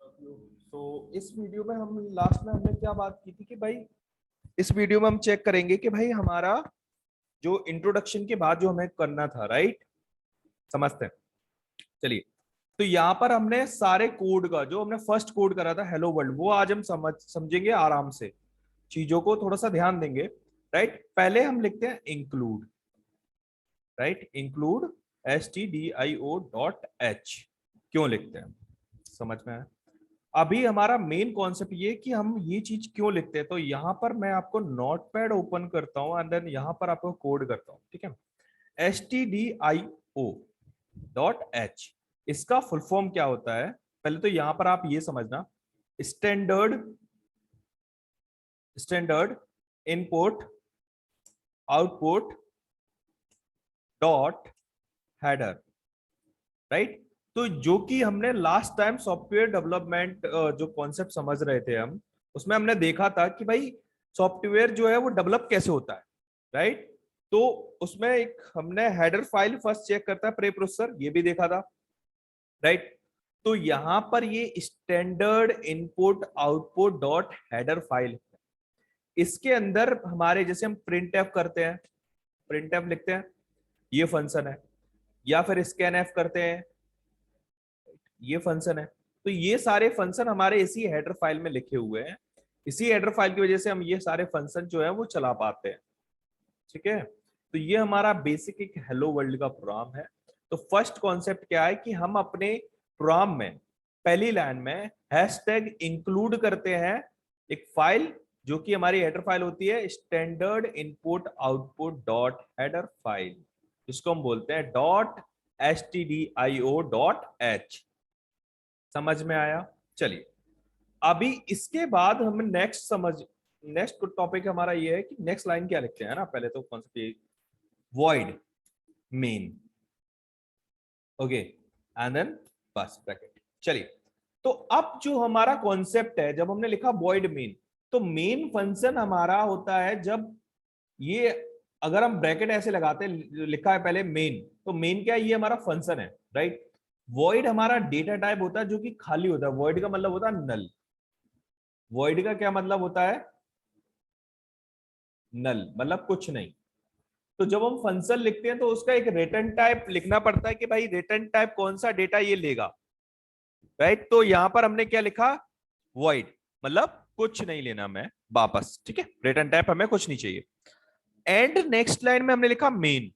तो इस वीडियो में हम लास्ट में हमने क्या बात की थी कि भाई इस वीडियो में हम चेक करेंगे कि भाई हमारा जो इंट्रोडक्शन के बाद जो हमें करना था, राइट? समझते हैं। चलिए, तो यहाँ पर हमने सारे कोड का जो हमने फर्स्ट कोड करा था हेलो वर्ल्ड, वो आज हम समझेंगे आराम से, चीजों को थोड़ा सा ध्यान देंगे। राइट, पहले हम लिखते हैं इंक्लूड। राइट, इंक्लूड stdio.h क्यों लिखते हैं, समझ में आया? अभी हमारा मेन कॉन्सेप्ट ये कि हम ये चीज क्यों लिखते हैं। तो यहाँ पर मैं आपको नोटपैड ओपन करता हूँ एंड देन यहाँ पर आपको कोड करता हूँ, ठीक है? stdio.h, इसका फुल फॉर्म क्या होता है? पहले तो यहाँ पर आप ये समझना, standard standard input output dot header. Right, तो जो कि हमने लास्ट टाइम सॉफ्टवेयर डेवलपमेंट जो कॉन्सेप्ट समझ रहे थे हम, उसमें हमने देखा था कि भाई सॉफ्टवेयर जो है वो डेवलप कैसे होता है। राइट, तो उसमें एक हमने हेडर फाइल फर्स्ट चेक करता है प्री प्रोसेसर, ये भी देखा था। राइट, तो यहां पर ये standard input output dot header file, इसके अंदर हमारे जैसे हम प्रिंट एफ करते हैं, प्रिंट एफ लिखते हैं, ये फंक्शन है, या फिर स्कैन एफ करते हैं, ये फंक्शन है। तो ये सारे फंक्शन हमारे इसी हेडर फाइल में लिखे हुए हैं, इसी हेडर फाइल की वजह से हम ये सारे फंक्शन जो है वो चला पाते हैं। ठीक है, तो ये हमारा बेसिक एक हेलो वर्ल्ड का प्रोग्राम है। तो फर्स्ट कॉन्सेप्ट क्या है कि हम अपने प्रोग्राम में पहली लाइन में हैशटैग इंक्लूड करते हैं एक फाइल जो कि हमारी हेडर फाइल होती है standard input output dot header file, जिसको हम बोलते हैं डॉट stdio.h। समझ में आया? चलिए, अभी इसके बाद हम नेक्स्ट टॉपिक हमारा ये है कि नेक्स्ट लाइन क्या लिखते हैं ना। पहले तो concept void main, okay, and then बस ब्रैकेट। चलिए, तो अब जो हमारा कॉन्सेप्ट है, जब हमने लिखा वॉइड मेन, तो मेन फंक्शन हमारा होता है जब ये, अगर हम ब्रैकेट ऐसे लगाते हैं, लिखा है पहले मेन, तो मेन क्या है? ये हमारा फंक्शन है। राइट, वॉइड हमारा डेटा टाइप होता है जो कि खाली होता है। वॉइड का मतलब होता है नल। वॉइड का क्या मतलब होता है? नल मतलब कुछ नहीं। तो जब हम फंक्शन लिखते हैं तो उसका एक रिटर्न टाइप लिखना पड़ता है कि भाई रिटर्न टाइप कौन सा डेटा ये लेगा। राइट, तो यहां पर हमने क्या लिखा? वॉइड मतलब कुछ नहीं लेना मैं वापस, ठीक है? रिटर्न टाइप हमें कुछ नहीं चाहिए। एंड नेक्स्ट लाइन में हमने लिखा मेन।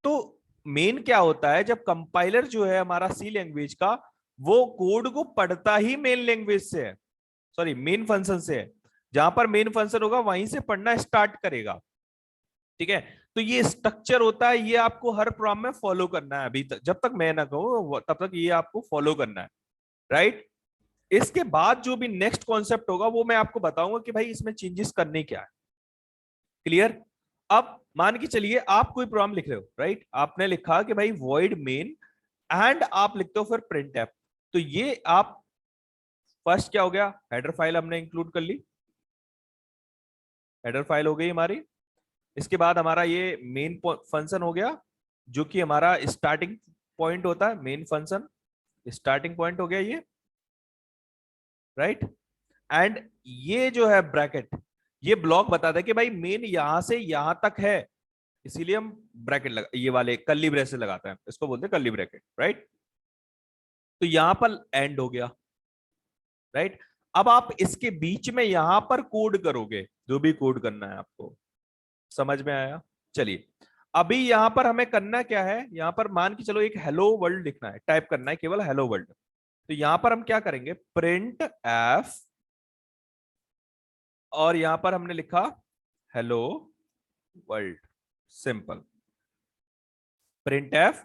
तो मेन क्या होता है? जब कंपाइलर जो है हमारा सी लैंग्वेज का, वो कोड को पढ़ता ही मेन लैंग्वेज से है, सॉरी मेन फंक्शन से है। जहां पर मेन फंक्शन होगा वहीं से पढ़ना स्टार्ट करेगा। ठीक है, तो ये स्ट्रक्चर होता है, ये आपको हर प्रोग्राम में फॉलो करना है। अभी तक जब तक मैं ना कहूँ तब तक ये आपको फॉलो करना है। राइट, इसके बाद जो भी नेक्स्ट कॉन्सेप्ट होगा वो मैं आपको बताऊंगा कि भाई इसमें चेंजेस करने क्या है। क्लियर? अब मान के चलिए आप कोई प्रोग्राम लिख रहे हो, राइट? आपने लिखा कि भाई वॉइड मेन एंड आप लिखते हो फिर प्रिंट एफ। तो ये आप फर्स्ट क्या हो गया? हेडर फाइल हमने इंक्लूड कर ली, हेडर फाइल हो गई हमारी। इसके बाद हमारा ये मेन फंक्शन हो गया जो कि हमारा स्टार्टिंग पॉइंट होता है। मेन फंक्शन स्टार्टिंग पॉइंट हो गया ये, राइट? एंड ये जो है ब्रैकेट, ये ब्लॉक बताता है कि भाई मेन यहां से यहां तक है, इसीलिए हम ब्रैकेट लगा, ये वाले कर्ली ब्रेसेस लगाते हैं, इसको बोलते हैं कर्ली ब्रैकेट। राइट, तो यहां पर एंड हो गया। राइट, अब आप इसके बीच में यहां पर कोड करोगे, जो भी कोड करना है आपको। समझ में आया? चलिए, अभी यहां पर हमें करना क्या है? यहां पर मान के चलो एक हेलो वर्ल्ड लिखना है, टाइप करना है केवल हेलो वर्ल्ड। तो यहां पर हम क्या करेंगे? प्रिंट एफ, और यहां पर हमने लिखा hello world, simple. Print F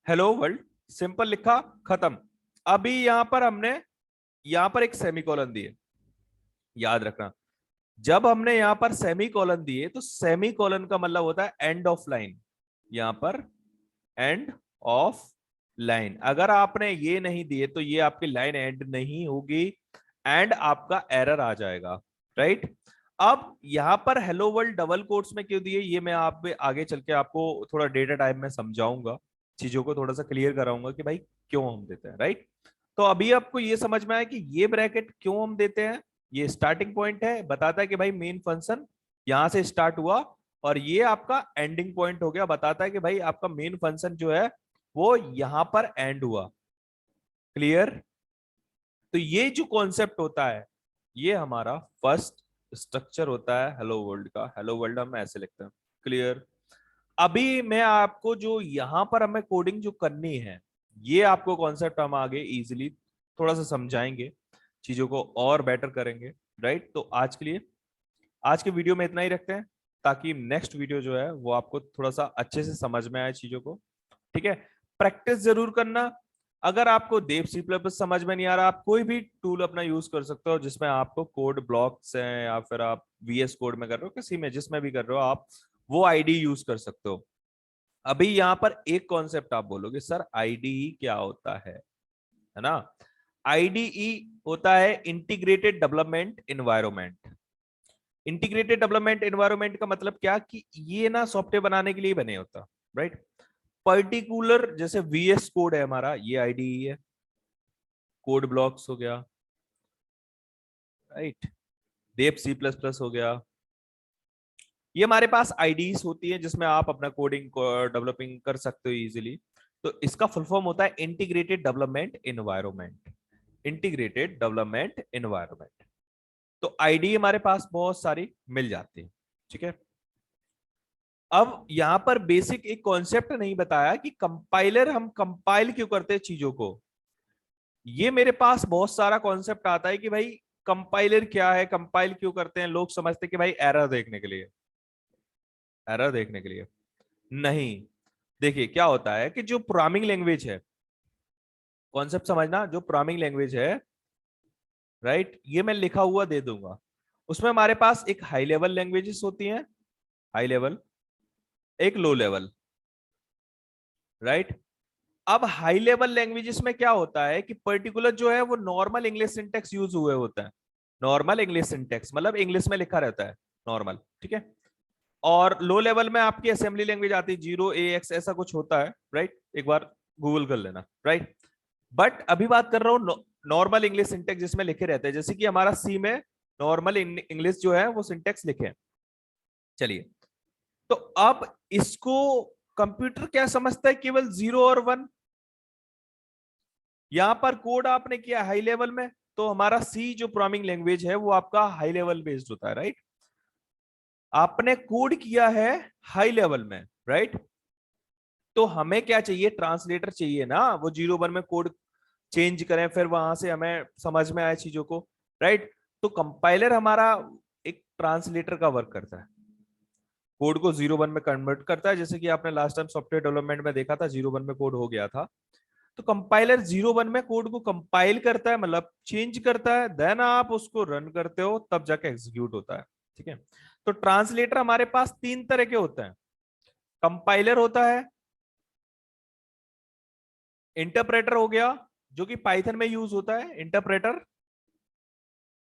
hello world, simple लिखा, खत्म। अभी यहां पर हमने यहां पर एक सेमीकोलन दिए, याद रखना। जब हमने यहां पर सेमीकोलन दिए तो सेमीकोलन का मतलब होता है एंड ऑफ लाइन। यहां पर एंड ऑफ लाइन, अगर आपने ये नहीं दिए तो ये आपकी लाइन एंड नहीं होगी एंड आपका एरर आ जाएगा। राइट, अब यहां पर हेलो वर्ल्ड डबल कोट्स में क्यों दिए, ये मैं आप आगे चल के आपको थोड़ा डेटा टाइप में समझाऊंगा, चीजों को थोड़ा सा क्लियर कराऊंगा कि भाई क्यों हम देते हैं। राइट, तो अभी आपको ये समझ में आया कि ये ब्रैकेट क्यों हम देते हैं। ये स्टार्टिंग पॉइंट है, बताता है कि भाई मेन फंक्शन यहां से स्टार्ट हुआ और ये आपका एंडिंग पॉइंट हो गया, बताता है कि भाई आपका मेन फंक्शन जो है वो यहां पर एंड हुआ। क्लियर। तो ये जो कॉन्सेप्ट होता है ये हमारा फर्स्ट स्ट्रक्चर होता है हेलो वर्ल्ड का। हेलो वर्ल्ड हम ऐसे लिखते हैं। क्लियर। अभी मैं आपको जो यहां पर हमें कोडिंग जो करनी है ये आपको कॉन्सेप्ट हम आगे इजीली थोड़ा सा समझाएंगे, चीजों को और बेटर करेंगे। राइट। तो आज के लिए आज के वीडियो में इतना ही रखते हैं ताकि नेक्स्ट वीडियो जो है वो आपको थोड़ा सा अच्छे से समझ में आए चीजों को। ठीक है। प्रैक्टिस जरूर करना। अगर आपको देव सी प्लस समझ में नहीं आ रहा, आप कोई भी टूल अपना यूज कर सकते हो जिसमें आपको कोड ब्लॉक्स हैं या फिर आप वीएस कोड में कर रहे हो, किसी में जिसमें भी कर रहे हो आप वो आईडी यूज कर सकते हो। अभी यहां पर एक कॉन्सेप्ट आप बोलोगे सर आईडीई क्या होता है ना। आईडीई होता है integrated development environment. Integrated development environment का मतलब क्या कि ये ना सॉफ्टवेयर बनाने के लिए बने होता। राइट। पर्टिकुलर जैसे वीएस कोड है हमारा ये आईडीई है, कोड ब्लॉक्स हो गया। Right. Dev C plus plus हो गया। ये हमारे पास आईडीज होती है जिसमें आप अपना कोडिंग डेवलपिंग कर सकते हो इजीली। तो इसका फुल फॉर्म होता है integrated development environment. Integrated development environment. तो आईडी हमारे पास बहुत सारी मिल जाती है। ठीक है। अब यहां पर बेसिक एक कॉन्सेप्ट नहीं बताया कि कंपाइलर हम कंपाइल क्यों करते हैं चीजों को। ये मेरे पास बहुत सारा कॉन्सेप्ट आता है कि भाई कंपाइलर क्या है, कंपाइल क्यों करते हैं। लोग समझते हैं कि भाई एरर देखने के लिए, एरर देखने के लिए नहीं। देखिए क्या होता है कि जो प्रोग्रामिंग लैंग्वेज है, कॉन्सेप्ट समझना, जो प्रोग्रामिंग लैंग्वेज है राइट, ये मैं लिखा हुआ दे दूंगा। उसमें हमारे पास एक हाई लेवल लैंग्वेजेस होती हैं, हाई लेवल, एक लो लेवल। राइट। अब हाई लेवल लैंग्वेजेस में क्या होता है कि पर्टिकुलर जो है वो नॉर्मल इंग्लिश सिंटेक्स यूज हुए होता है। नॉर्मल इंग्लिश सिंटेक्स मतलब इंग्लिश में लिखा रहता है नॉर्मल। ठीक है। और लो लेवल में आपकी असेंबली लैंग्वेज आती है, जीरो ए एक्स ऐसा कुछ होता है। राइट। एक बार गूगल कर लेना। राइट। बट अभी बात कर रहा हूं नॉर्मल इंग्लिश सिंटेक्स जिसमें लिखे रहते हैं, जैसे कि हमारा सी में नॉर्मल इंग्लिश जो है वो सिंटेक्स लिखे। चलिए। तो अब इसको कंप्यूटर क्या समझता है, केवल 0 और 1। यहां पर कोड आपने किया हाई लेवल में, तो हमारा सी जो प्रोग्रामिंग लैंग्वेज है वो आपका हाई लेवल बेस्ड होता है। राइट। आपने कोड किया है हाई लेवल में। राइट। तो हमें क्या चाहिए, ट्रांसलेटर चाहिए ना, वो 0 1 में कोड चेंज करें फिर वहां से हमें समझ में आए चीजों को। राइट। तो कंपाइलर हमारा एक ट्रांसलेटर का वर्क करता है, कोड को 0 1 में कन्वर्ट करता है। जैसे कि आपने लास्ट टाइम सॉफ्टवेयर डेवलपमेंट में देखा था 0 1 में कोड हो गया था। तो कंपाइलर 0 1 में कोड को कंपाइल करता है, मतलब चेंज करता है, देन आप उसको रन करते हो तब जाके एग्जीक्यूट होता है। ठीक है। तो ट्रांसलेटर हमारे पास 3 तरह के होते हैं। कंपाइलर होता है, इंटरप्रेटर हो गया जो कि पाइथन में यूज होता है, इंटरप्रेटर।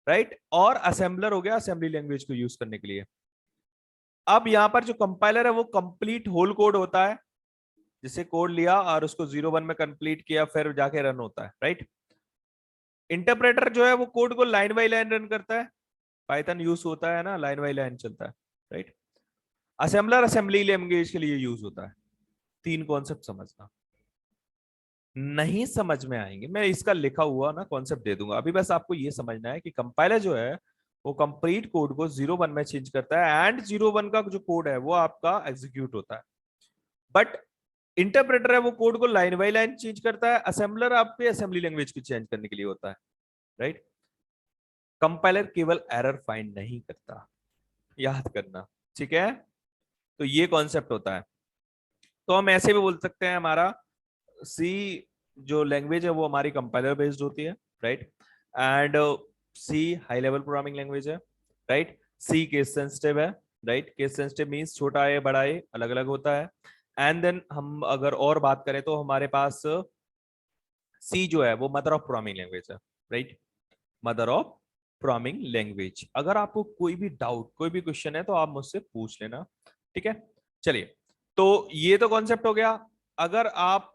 राइट। और असेंबलर हो गया असेंबली लैंग्वेज को यूज करने के लिए। अब यहां पर जो कंपाइलर है वो कंप्लीट होल कोड होता है, जिसे कोड लिया और उसको 0 1 में कंप्लीट किया फिर जाके रन होता है। राइट। इंटरप्रेटर जो है वो कोड को लाइन बाय लाइन रन करता है, पाइथन यूज होता है ना, लाइन बाय लाइन चलता है। राइट। असेंबलर असेंबली लैंग्वेज के लिए यूज होता है। 3 कॉन्सेप्ट समझना। नहीं समझ में आएंगे, मैं इसका लिखा हुआ ना कॉन्सेप्ट दे दूंगा, अभी बस आपको ये समझना है कि कंपाइलर जो है वो कंप्लीट कोड को 0 1 में चेंज करता है एंड 0 1 का जो कोड है वो आपका एग्जीक्यूट होता है। बट इंटरप्रेटर है वो कोड को लाइन बाय लाइन चेंज करता है, असेंबलर आपके असेंबली लैंग्वेज को चेंज करने के लिए होता है। राइट। कंपाइलर केवल एरर फाइंड नहीं करता, याद करना। ठीक है। तो ये कॉन्सेप्ट होता है। तो हम ऐसे भी बोल सकते हैं हमारा सी जो लैंग्वेज है वो हमारी कंपाइलर बेस्ड होती है। Right. And C high level programming language है। राइट। सी केस सेंसिटिव है। राइट। केस सेंसिटिव मींस छोटा है बड़ा है अलग अलग होता है। एंड देन हम अगर और बात करें तो हमारे पास सी जो है वो मदर ऑफ प्रोग्रामिंग लैंग्वेज है। Right. Mother of programming language. अगर आपको कोई भी डाउट कोई भी क्वेश्चन है तो आप मुझसे पूछ लेना। ठीक है। चलिए। तो ये तो कॉन्सेप्ट हो गया। अगर आप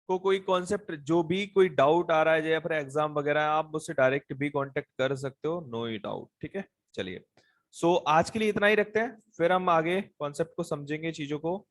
को कोई कॉन्सेप्ट जो भी कोई डाउट आ रहा है या फिर एग्जाम वगैरह, आप मुझसे डायरेक्ट भी कांटेक्ट कर सकते हो, नो ही डाउट। ठीक है, चलिए। सो आज के लिए इतना ही रखते हैं, फिर हम आगे कॉन्सेप्ट को समझेंगे, चीजों को